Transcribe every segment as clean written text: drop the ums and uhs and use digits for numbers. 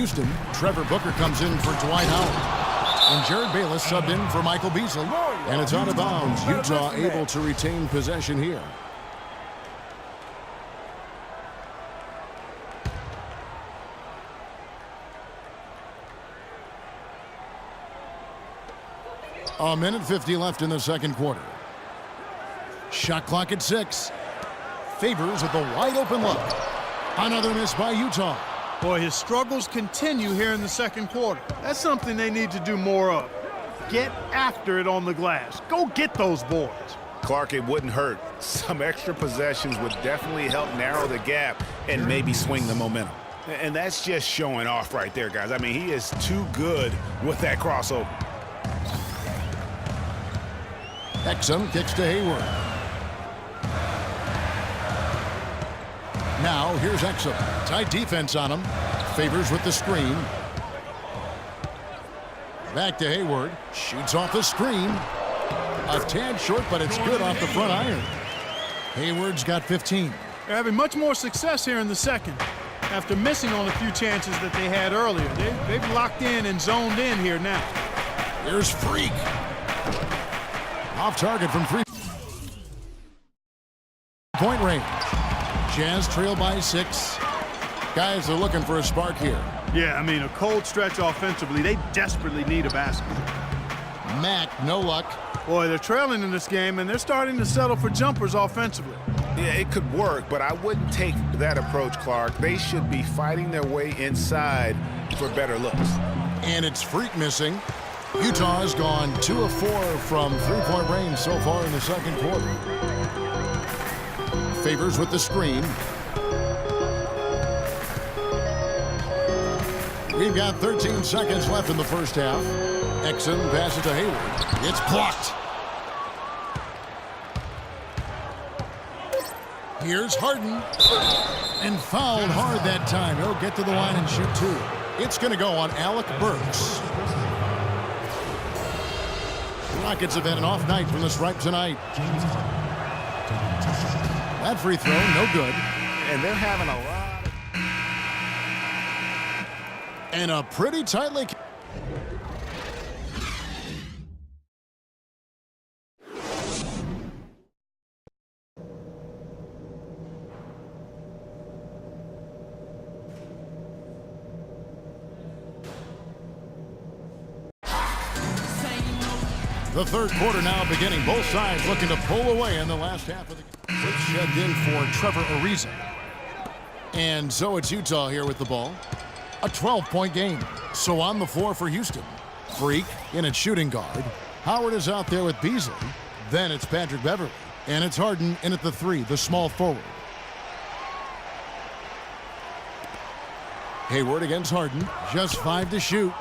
Houston, Trevor Booker comes in for Dwight Howard. And Jared Bayless subbed in for Michael Beasley. And it's out of bounds. Utah able to retain possession here. A minute 50 left in the second quarter. Shot clock at 6. Favors with a wide open look. Another miss by Utah. Boy, his struggles continue here in the second quarter. That's something they need to do more of. Get after it on the glass. Go get those boards. Clark, it wouldn't hurt. Some extra possessions would definitely help narrow the gap and maybe swing the momentum. And that's just showing off right there, guys. I mean, he is too good with that crossover. Exum kicks to Hayward. Now here's Exum. Tight defense on him. Favors with the screen. Back to Hayward. Shoots off the screen. A tad short, but it's good off the front iron. Hayward's got 15. They're having much more success here in the second after missing on a few chances that they had earlier. They've locked in and zoned in here now. Here's Freak. Off target from 3-point range. Jazz trail by 6. Guys are looking for a spark here. Yeah, I mean, a cold stretch offensively. They desperately need a basket. Mack, no luck. Boy, they're trailing in this game, and they're starting to settle for jumpers offensively. Yeah, it could work, but I wouldn't take that approach, Clark. They should be fighting their way inside for better looks. And it's Freak missing. Utah has gone 2 of 4 from 3-point range so far in the second quarter. Favors with the screen. We've got 13 seconds left in the first half. Exum passes to Hayward. It's blocked. Here's Harden. And fouled hard that time. He'll get to the line and shoot 2. It's going to go on Alec Burks. Rockets have had an off night from the stripe tonight. That free throw, no good. And they're having a lot. And a pretty tightly. The third quarter now beginning. Both sides looking to pull away in the last half of the game. Checked in for Trevor Ariza. And so it's Utah here with the ball. A 12-point game. So on the floor for Houston. Freak in at shooting guard. Howard is out there with Beasley. Then it's Patrick Beverly. And it's Harden in at the 3, the small forward. Hayward against Harden. Just 5 to shoot.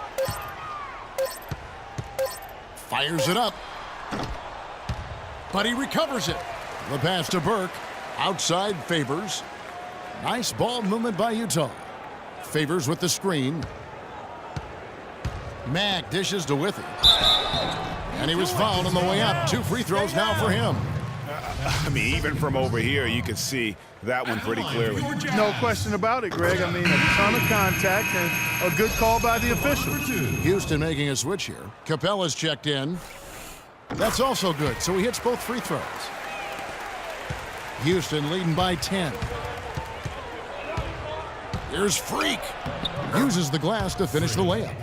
Fires it up. But he recovers it. The pass to Burke. Outside Favors. Nice ball movement by Utah. Favors with the screen. Mack dishes to Withy. And he was fouled on the way up. 2 free throws now for him. I mean, even from over here, you can see that one pretty clearly. No question about it, Greg. I mean, a ton of contact and a good call by the official. Houston making a switch here. Capella's checked in. That's also good, so he hits both free throws. Houston leading by 10. Here's Freak. Uses the glass to finish the layup.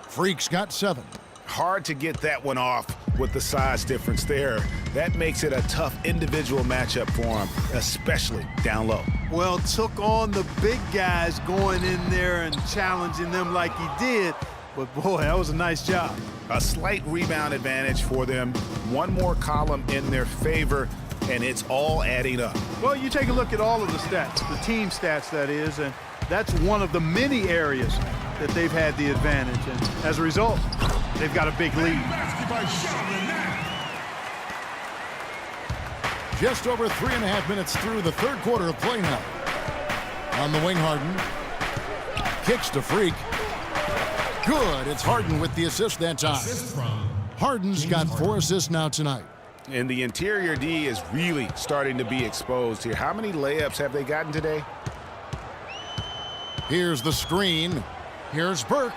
Freak's got 7. Hard to get that one off with the size difference there. That makes it a tough individual matchup for him, especially down low. Well, took on the big guys going in there and challenging them like he did. But, boy, that was a nice job. A slight rebound advantage for them. One more column in their favor, and it's all adding up. Well, you take a look at all of the stats, the team stats, that is, and that's one of the many areas that they've had the advantage. And as a result, they've got a big lead. Just over 3.5 minutes through the third quarter of play now. On the wing, Harden. Kicks to Freak. Good. It's Harden with the assist that time. Harden's got 4 assists now tonight. And the interior D is really starting to be exposed here. How many layups have they gotten today? Here's the screen. Here's Burke.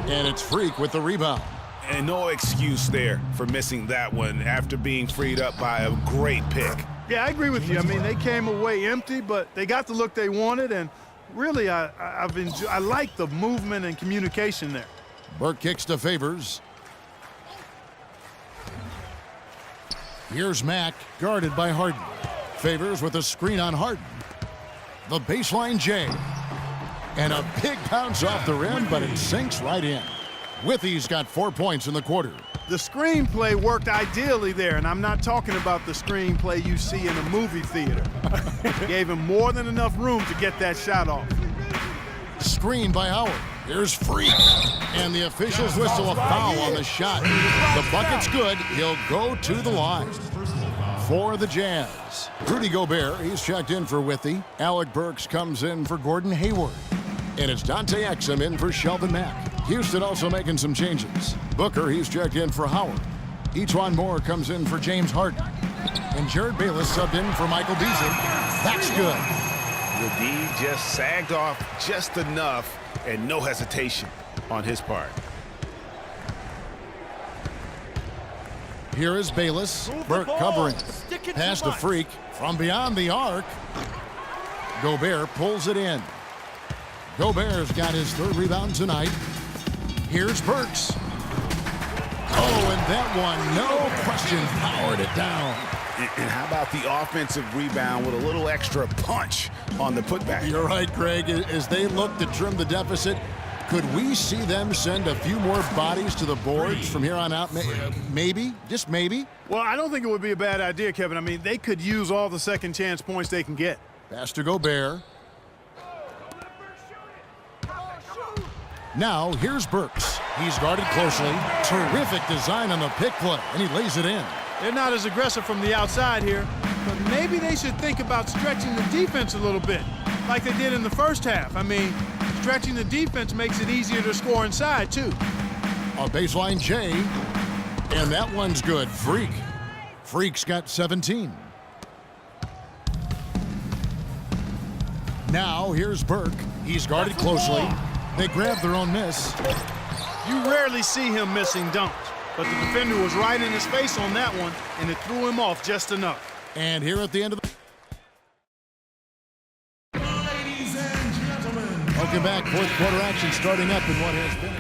And it's Freak with the rebound. And no excuse there for missing that one after being freed up by a great pick. Yeah, I agree with you. I mean, they came away empty, but they got the look they wanted, and really, I like the movement and communication there. Burke kicks to Favors. Here's Mack, guarded by Harden. Favors with a screen on Harden. The baseline J. And a big bounce off the rim, but it sinks right in. Withy's got 4 points in the quarter. The screenplay worked ideally there, and I'm not talking about the screenplay you see in a movie theater. Gave him more than enough room to get that shot off. Screen by Howard. Here's Freak. And the officials whistle a foul on the shot. The bucket's good. He'll go to the line. For the Jazz, Rudy Gobert, he's checked in for Withy. Alec Burks comes in for Gordon Hayward. And it's Dante Exum in for Shelvin Mack. Houston also making some changes. Booker, he's checked in for Howard. Etuan Moore comes in for James Harden. And Jared Bayless subbed in for Michael Beasley. That's good. The D just sagged off just enough and no hesitation on his part. Here is Bayless. Burke covering. Pass to Freak from beyond the arc. Gobert pulls it in. Gobert's got his third rebound tonight. Here's Burks. Oh, and that one, no question, powered it down. And how about the offensive rebound with a little extra punch on the putback? You're right, Greg. As they look to trim the deficit, could we see them send a few more bodies to the boards from here on out? Maybe, just maybe. Well, I don't think it would be a bad idea, Kevin. I mean, they could use all the second chance points they can get. Pass to Gobert. Now, here's Burks. He's guarded closely. Terrific design on the pick play, and he lays it in. They're not as aggressive from the outside here, but maybe they should think about stretching the defense a little bit, like they did in the first half. I mean, stretching the defense makes it easier to score inside, too. A baseline J, and that one's good. Freak. Freak's got 17. Now, here's Burke. He's guarded closely. They grab their own miss. You rarely see him missing dunks, but the defender was right in his face on that one, and it threw him off just enough. And here at the end of the... Ladies and gentlemen. Welcome back. Fourth quarter action starting up in what has been...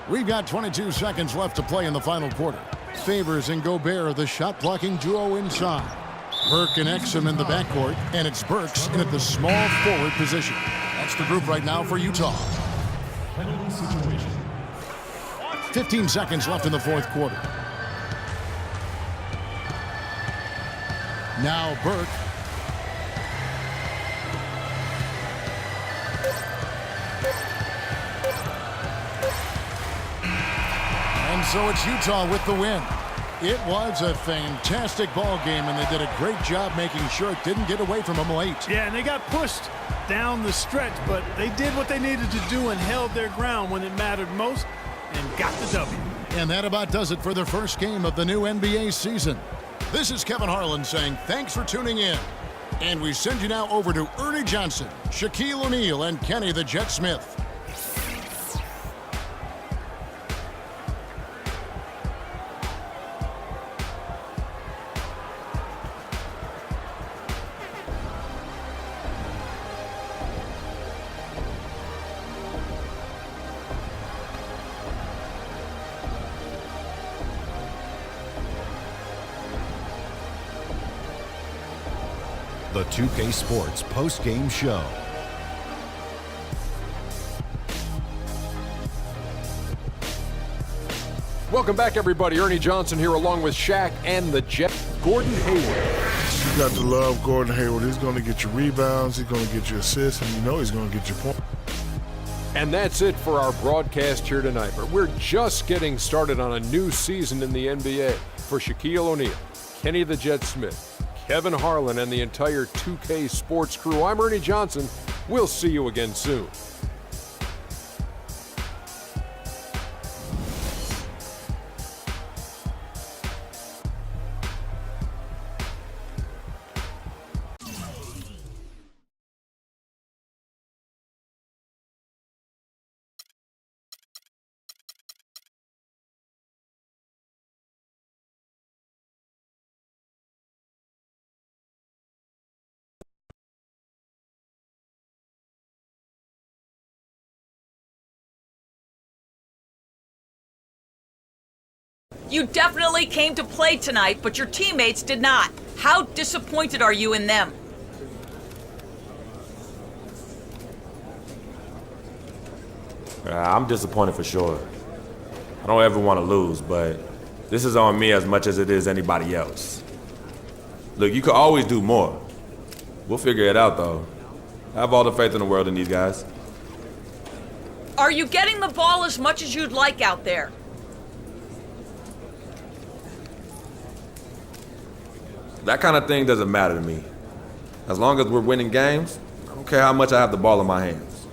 We've got 22 seconds left to play in the final quarter. Favors and Gobert, the shot-blocking duo inside. Burke and Exum in the backcourt, and it's Burks in at the small forward position. That's the group right now for Utah. 15 seconds left in the fourth quarter. Now Burke. And so it's Utah with the win. It was a fantastic ball game, and they did a great job making sure it didn't get away from them late. Yeah, and they got pushed down the stretch, but they did what they needed to do and held their ground when it mattered most and got the W. And that about does it for the first game of the new NBA season. This is Kevin Harlan saying thanks for tuning in. And we send you now over to Ernie Johnson, Shaquille O'Neal, and Kenny the Jet Smith. The 2K Sports post-game show. Welcome back, everybody. Ernie Johnson here along with Shaq and the Jet. Gordon Hayward. You got to love Gordon Hayward. He's going to get you rebounds, he's going to get you assists, and you know he's going to get you points. And that's it for our broadcast here tonight. But we're just getting started on a new season in the NBA. For Shaquille O'Neal, Kenny the Jet Smith, Kevin Harlan, and the entire 2K Sports crew, I'm Ernie Johnson. We'll see you again soon. You definitely came to play tonight, but your teammates did not. How disappointed are you in them? I'm disappointed for sure. I don't ever want to lose, but this is on me as much as it is anybody else. Look, you could always do more. We'll figure it out, though. I have all the faith in the world in these guys. Are you getting the ball as much as you'd like out there? That kind of thing doesn't matter to me. As long as we're winning games, I don't care how much I have the ball in my hands.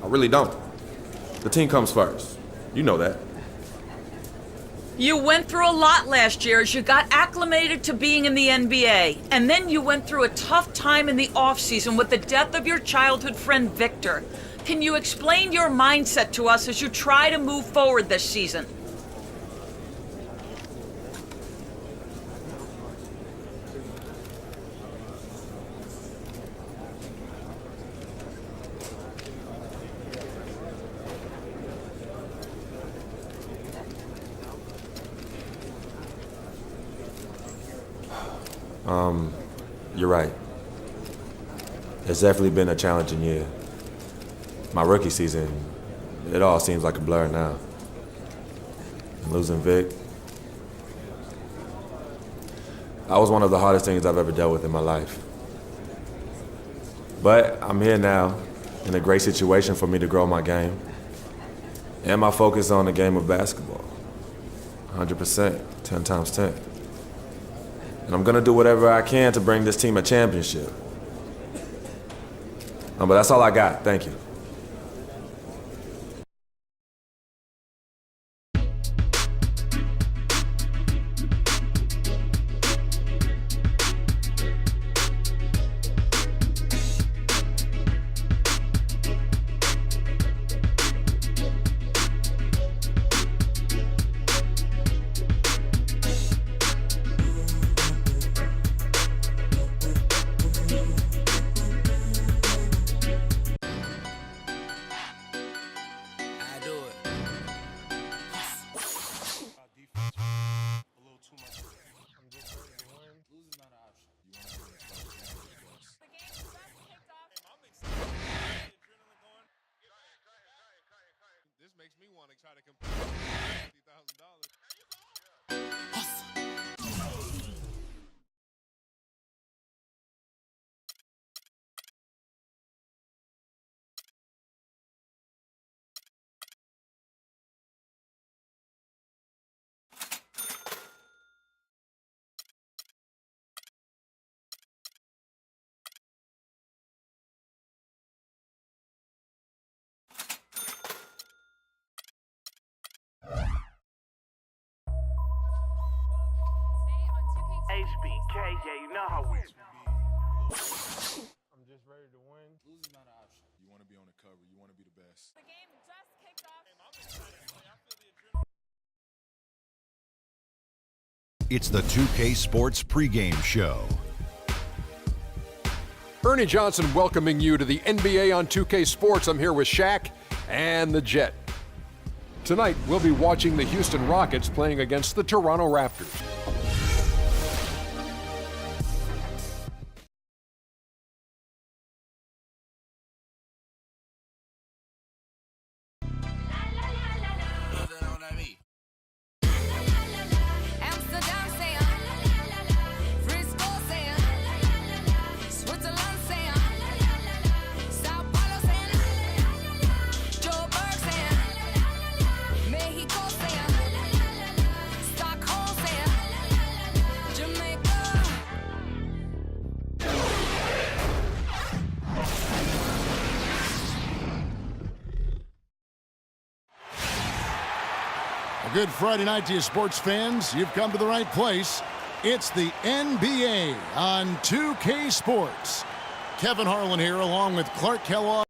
I really don't. The team comes first. You know that. You went through a lot last year as you got acclimated to being in the NBA. And then you went through a tough time in the offseason with the death of your childhood friend, Victor. Can you explain your mindset to us as you try to move forward this season? You're right. It's definitely been a challenging year. My rookie season, it all seems like a blur now. And losing Vic, that was one of the hardest things I've ever dealt with in my life. But I'm here now, in a great situation for me to grow my game and my focus on the game of basketball. 100%, 10 times 10. And I'm gonna do whatever I can to bring this team a championship. But that's all I got. Thank you. This makes me want to try to compete $50,000. HBK, yeah, you know how we. I'm just ready to win. Losing not an option. You want to be on the cover. You want to be the best. The game just kicked off. It's the 2K Sports pregame show. Ernie Johnson welcoming you to the NBA on 2K Sports. I'm here with Shaq and the Jet. Tonight, we'll be watching the Houston Rockets playing against the Toronto Raptors. A good Friday night to you sports fans. You've come to the right place. It's the NBA on 2K Sports. Kevin Harlan here along with Clark Kellogg.